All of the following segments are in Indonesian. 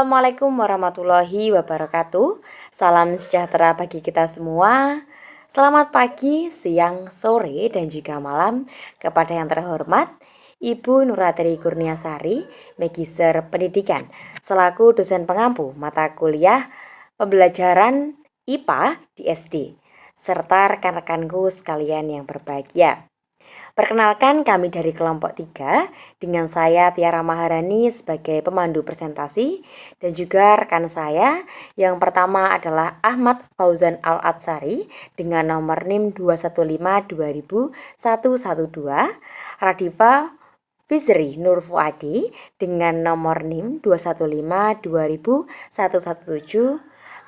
Assalamualaikum warahmatullahi wabarakatuh. Salam sejahtera bagi kita semua. Selamat pagi, siang, sore, dan juga malam kepada yang terhormat Ibu Nuratri Kurniasari, Magister Pendidikan, selaku dosen pengampu mata kuliah pembelajaran IPA di SD, serta rekan-rekanku sekalian yang berbahagia. Perkenalkan, kami dari kelompok 3 dengan saya Tiara Maharani sebagai pemandu presentasi dan juga rekan saya yang pertama adalah Ahmad Fauzan Al-Atsari dengan nomor NIM 215-200112, Radifa Fizri Nur Fuadi dengan nomor NIM 215-2017,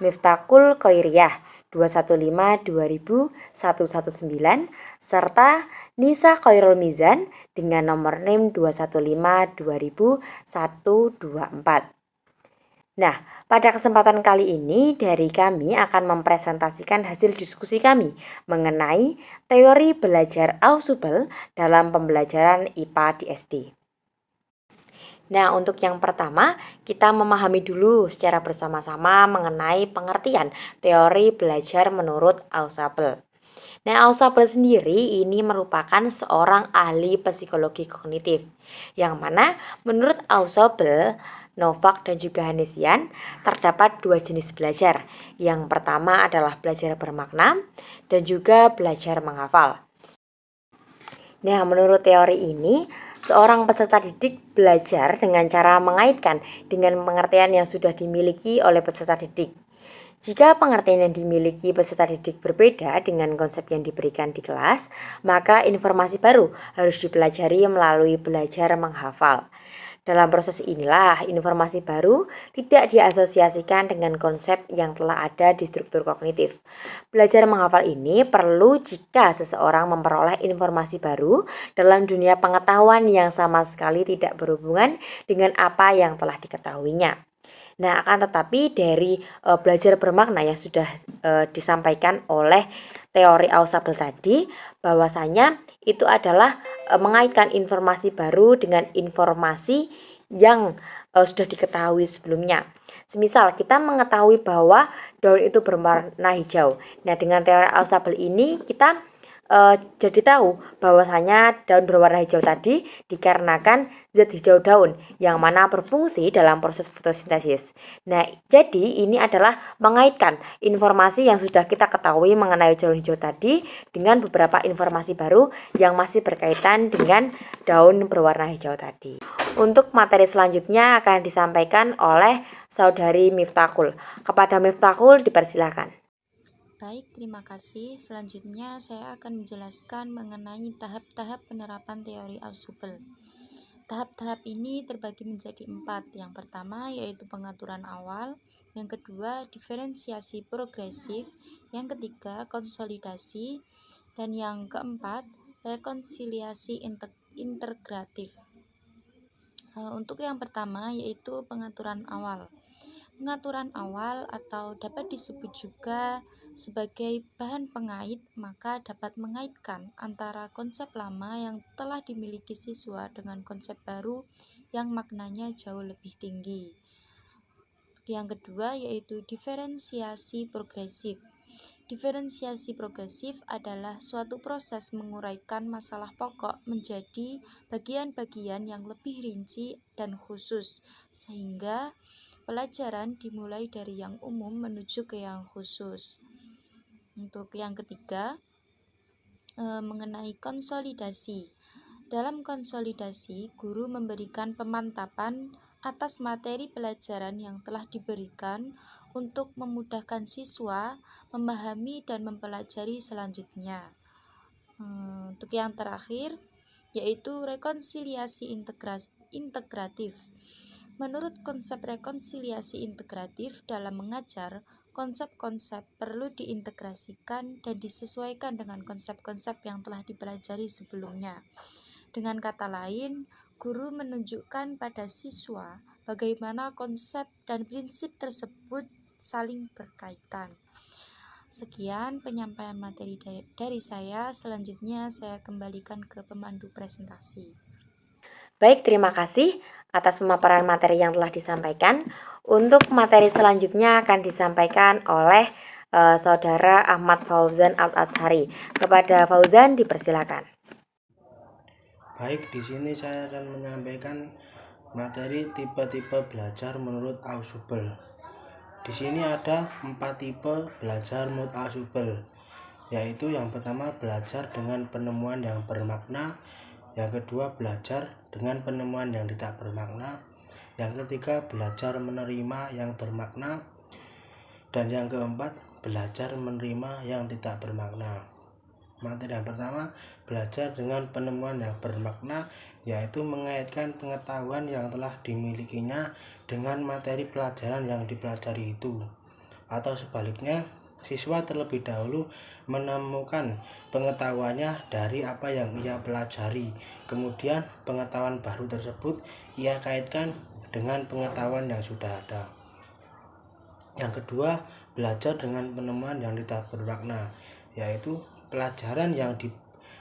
Miftakul Koiriyah 215-2019, serta Nisa Khairul Mizan dengan nomor NIM 215-200124. Nah, pada kesempatan kali ini dari kami akan mempresentasikan hasil diskusi kami mengenai teori belajar Ausubel dalam pembelajaran IPA di SD. Nah, untuk yang pertama, kita memahami dulu secara bersama-sama mengenai pengertian teori belajar menurut Ausubel. Nah, Ausubel sendiri ini merupakan seorang ahli psikologi kognitif, yang mana menurut Ausubel, Novak dan juga Hanesian terdapat dua jenis belajar. Yang pertama adalah belajar bermakna dan juga belajar menghafal. Nah, menurut teori ini, seorang peserta didik belajar dengan cara mengaitkan dengan pengertian yang sudah dimiliki oleh peserta didik. Jika pengertian yang dimiliki peserta didik berbeda dengan konsep yang diberikan di kelas, maka informasi baru harus dipelajari melalui belajar menghafal. Dalam proses inilah, informasi baru tidak diasosiasikan dengan konsep yang telah ada di struktur kognitif. Belajar menghafal ini perlu jika seseorang memperoleh informasi baru dalam dunia pengetahuan yang sama sekali tidak berhubungan dengan apa yang telah diketahuinya. Nah, akan tetapi dari belajar bermakna yang sudah disampaikan oleh teori Ausubel tadi, bahwasanya itu adalah mengaitkan informasi baru dengan informasi yang sudah diketahui sebelumnya. Semisal kita mengetahui bahwa daun itu berwarna hijau. Nah, dengan teori Ausubel ini kita jadi tahu bahwasanya daun berwarna hijau tadi dikarenakan zat hijau daun yang mana berfungsi dalam proses fotosintesis. Nah, jadi ini adalah mengaitkan informasi yang sudah kita ketahui mengenai daun hijau tadi dengan beberapa informasi baru yang masih berkaitan dengan daun berwarna hijau tadi. Untuk materi selanjutnya akan disampaikan oleh Saudari Miftakul. Kepada Miftakul dipersilakan. Baik, terima kasih. Selanjutnya saya akan menjelaskan mengenai tahap-tahap penerapan teori Ausubel. Tahap-tahap ini terbagi menjadi 4. Yang pertama yaitu pengaturan awal, yang kedua diferensiasi progresif, yang ketiga konsolidasi, dan yang keempat rekonsiliasi integratif. Untuk yang pertama yaitu pengaturan awal. Pengaturan awal atau dapat disebut juga sebagai bahan pengait, maka dapat mengaitkan antara konsep lama yang telah dimiliki siswa dengan konsep baru yang maknanya jauh lebih tinggi. Yang kedua yaitu diferensiasi progresif. Diferensiasi progresif adalah suatu proses menguraikan masalah pokok menjadi bagian-bagian yang lebih rinci dan khusus, sehingga pelajaran dimulai dari yang umum menuju ke yang khusus. Untuk yang ketiga, mengenai konsolidasi. Dalam konsolidasi, guru memberikan pemantapan atas materi pelajaran yang telah diberikan untuk memudahkan siswa memahami dan mempelajari selanjutnya. Untuk yang terakhir, yaitu rekonsiliasi integratif. Menurut konsep rekonsiliasi integratif dalam mengajar, konsep-konsep perlu diintegrasikan dan disesuaikan dengan konsep-konsep yang telah dipelajari sebelumnya. Dengan kata lain, guru menunjukkan pada siswa bagaimana konsep dan prinsip tersebut saling berkaitan. Sekian penyampaian materi dari saya. Selanjutnya saya kembalikan ke pemandu presentasi. Baik, terima kasih atas pemaparan materi yang telah disampaikan. Untuk materi selanjutnya akan disampaikan oleh Saudara Ahmad Fauzan Al-Azhari. Kepada Fauzan dipersilakan. Baik, di sini saya akan menyampaikan materi tipe-tipe belajar menurut Ausubel. Di sini ada 4 tipe belajar menurut Ausubel, yaitu yang pertama belajar dengan penemuan yang bermakna, yang kedua belajar dengan penemuan yang tidak bermakna, yang ketiga belajar menerima yang bermakna, dan yang keempat belajar menerima yang tidak bermakna. Materi yang pertama, belajar dengan penemuan yang bermakna, yaitu mengaitkan pengetahuan yang telah dimilikinya dengan materi pelajaran yang dipelajari itu. Atau sebaliknya, siswa terlebih dahulu menemukan pengetahuannya dari apa yang ia pelajari. Kemudian pengetahuan baru tersebut ia kaitkan dengan pengetahuan yang sudah ada. Yang kedua, belajar dengan penemuan yang tidak bermakna, yaitu pelajaran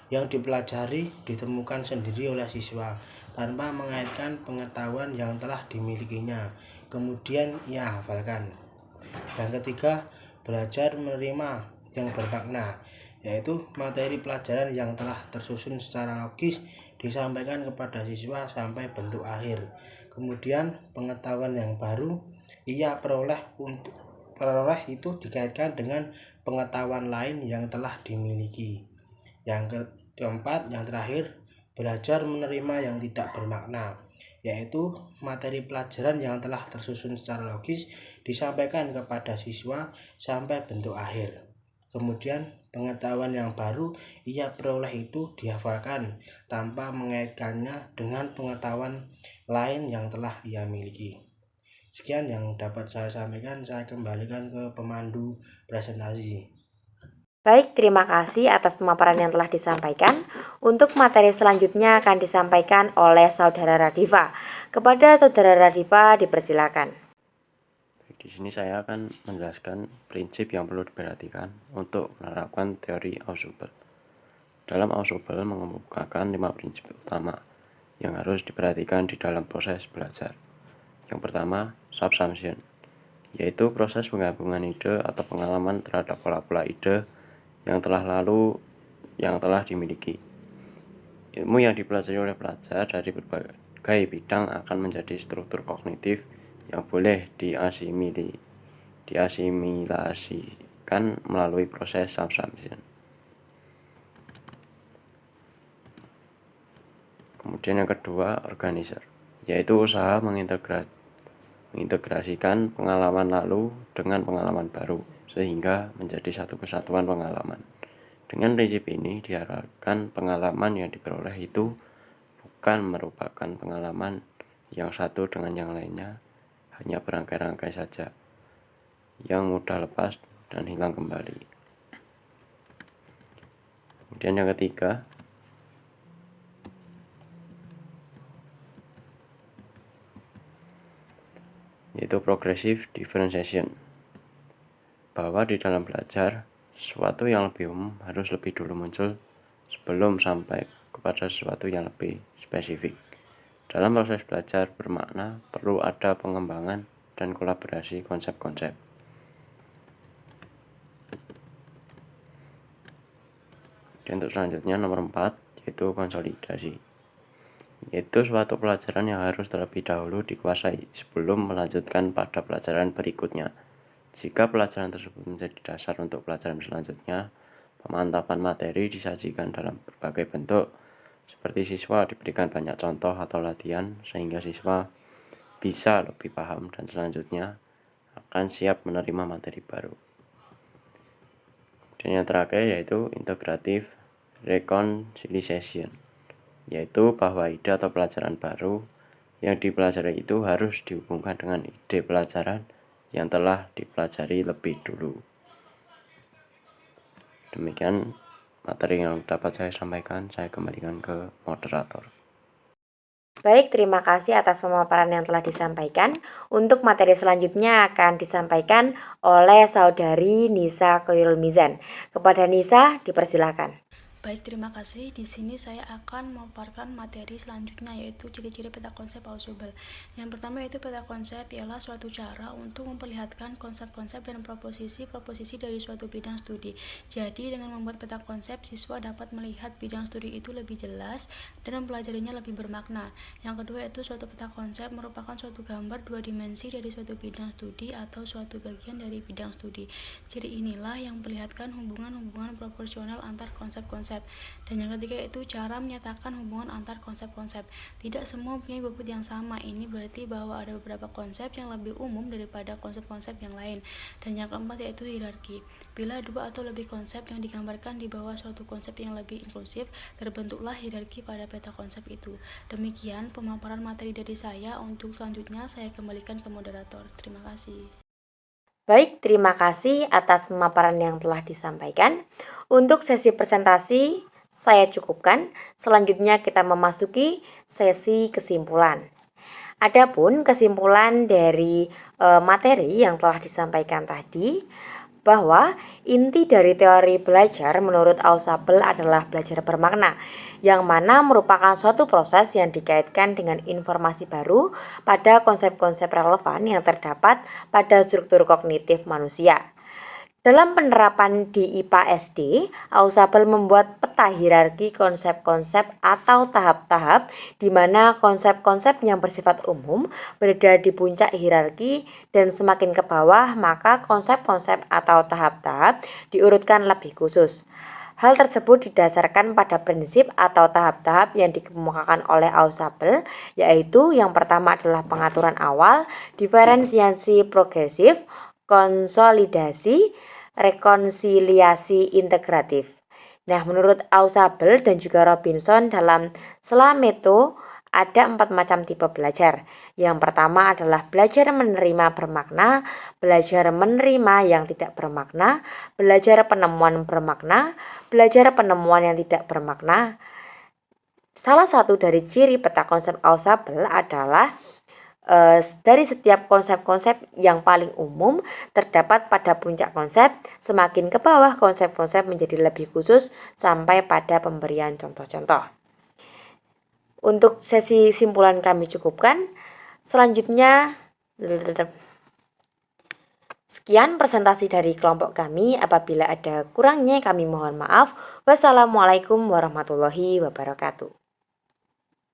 yang dipelajari ditemukan sendiri oleh siswa tanpa mengaitkan pengetahuan yang telah dimilikinya, kemudian ia hafalkan. Yang ketiga, belajar menerima yang bermakna, yaitu materi pelajaran yang telah tersusun secara logis disampaikan kepada siswa sampai bentuk akhir. Kemudian pengetahuan yang baru ia peroleh itu dikaitkan dengan pengetahuan lain yang telah dimiliki. Yang keempat, yang terakhir, belajar menerima yang tidak bermakna, yaitu materi pelajaran yang telah tersusun secara logis disampaikan kepada siswa sampai bentuk akhir. Kemudian pengetahuan yang baru ia peroleh itu dihafalkan tanpa mengaitkannya dengan pengetahuan lain yang telah ia miliki. Sekian yang dapat saya sampaikan, saya kembalikan ke pemandu presentasi. Baik, terima kasih atas pemaparan yang telah disampaikan. Untuk materi selanjutnya akan disampaikan oleh Saudara Radifa. Kepada Saudara Radifa dipersilakan. Di sini saya akan menjelaskan prinsip yang perlu diperhatikan untuk menerapkan teori Ausubel. Dalam Ausubel mengemukakan 5 prinsip utama yang harus diperhatikan di dalam proses belajar. Yang pertama, subsumption, yaitu proses penggabungan ide atau pengalaman terhadap pola-pola ide yang telah dimiliki. Ilmu yang dipelajari oleh pelajar dari berbagai bidang akan menjadi struktur kognitif yang boleh diasimilasikan melalui proses subsumption. Kemudian yang kedua, organizer, yaitu usaha mengintegrasikan pengalaman lalu dengan pengalaman baru sehingga menjadi satu kesatuan pengalaman. Dengan prinsip ini diharapkan pengalaman yang diperoleh itu bukan merupakan pengalaman yang satu dengan yang lainnya, hanya berangkai-rangkai saja yang mudah lepas dan hilang kembali. Kemudian yang ketiga, yaitu progressive differentiation, bahwa di dalam belajar sesuatu yang lebih umum harus lebih dulu muncul sebelum sampai kepada sesuatu yang lebih spesifik. Dalam proses belajar bermakna perlu ada pengembangan dan kolaborasi konsep-konsep. Dan untuk selanjutnya nomor 4, yaitu konsolidasi, yaitu suatu pelajaran yang harus terlebih dahulu dikuasai sebelum melanjutkan pada pelajaran berikutnya. Jika pelajaran tersebut menjadi dasar untuk pelajaran selanjutnya, pemantapan materi disajikan dalam berbagai bentuk, seperti siswa diberikan banyak contoh atau latihan sehingga siswa bisa lebih paham dan selanjutnya akan siap menerima materi baru. Dan yang terakhir yaitu integrative reconciliation, yaitu bahwa ide atau pelajaran baru yang dipelajari itu harus dihubungkan dengan ide pelajaran yang telah dipelajari lebih dulu. Demikian materi yang dapat saya sampaikan, saya kembalikan ke moderator. Baik, terima kasih atas pemaparan yang telah disampaikan. Untuk materi selanjutnya akan disampaikan oleh Saudari Nisa Khairul Mizan. Kepada Nisa, dipersilakan. Baik, terima kasih. Di sini saya akan memaparkan materi selanjutnya, yaitu ciri-ciri peta konsep Ausubel. Yang pertama yaitu peta konsep ialah suatu cara untuk memperlihatkan konsep-konsep dan proposisi-proposisi dari suatu bidang studi. Jadi dengan membuat peta konsep, siswa dapat melihat bidang studi itu lebih jelas dan mempelajarinya lebih bermakna. Yang kedua yaitu suatu peta konsep merupakan suatu gambar dua dimensi dari suatu bidang studi atau suatu bagian dari bidang studi. Ciri inilah yang memperlihatkan hubungan-hubungan proporsional antar konsep-konsep. Dan yang ketiga yaitu cara menyatakan hubungan antar konsep-konsep. Tidak semua punya bobot yang sama. Ini berarti bahwa ada beberapa konsep yang lebih umum daripada konsep-konsep yang lain. Dan yang keempat yaitu hierarki. Bila dua atau lebih konsep yang digambarkan di bawah suatu konsep yang lebih inklusif, terbentuklah hierarki pada peta konsep itu. Demikian pemaparan materi dari saya. Untuk selanjutnya saya kembalikan ke moderator. Terima kasih. Baik, terima kasih atas pemaparan yang telah disampaikan. Untuk sesi presentasi, saya cukupkan. Selanjutnya kita memasuki sesi kesimpulan. Adapun kesimpulan dari materi yang telah disampaikan tadi, bahwa inti dari teori belajar menurut Ausubel adalah belajar bermakna, yang mana merupakan suatu proses yang dikaitkan dengan informasi baru pada konsep-konsep relevan yang terdapat pada struktur kognitif manusia. Dalam penerapan di IPA SD, Ausubel membuat peta hierarki konsep-konsep atau tahap-tahap di mana konsep-konsep yang bersifat umum berada di puncak hierarki dan semakin ke bawah maka konsep-konsep atau tahap-tahap diurutkan lebih khusus. Hal tersebut didasarkan pada prinsip atau tahap-tahap yang dikemukakan oleh Ausubel, yaitu yang pertama adalah pengaturan awal, diferensiasi progresif, konsolidasi, rekonsiliasi integratif. Nah, menurut Ausubel dan juga Robinson dalam Slameto ada 4 macam tipe belajar. Yang pertama adalah belajar menerima bermakna, belajar menerima yang tidak bermakna, belajar penemuan bermakna, belajar penemuan yang tidak bermakna. Salah satu dari ciri peta konsep Ausubel adalah dari setiap konsep-konsep yang paling umum terdapat pada puncak konsep, semakin ke bawah konsep-konsep menjadi lebih khusus sampai pada pemberian contoh-contoh. Untuk sesi simpulan kami cukupkan. Selanjutnya, sekian presentasi dari kelompok kami. Apabila ada kurangnya kami mohon maaf. Wassalamualaikum warahmatullahi wabarakatuh.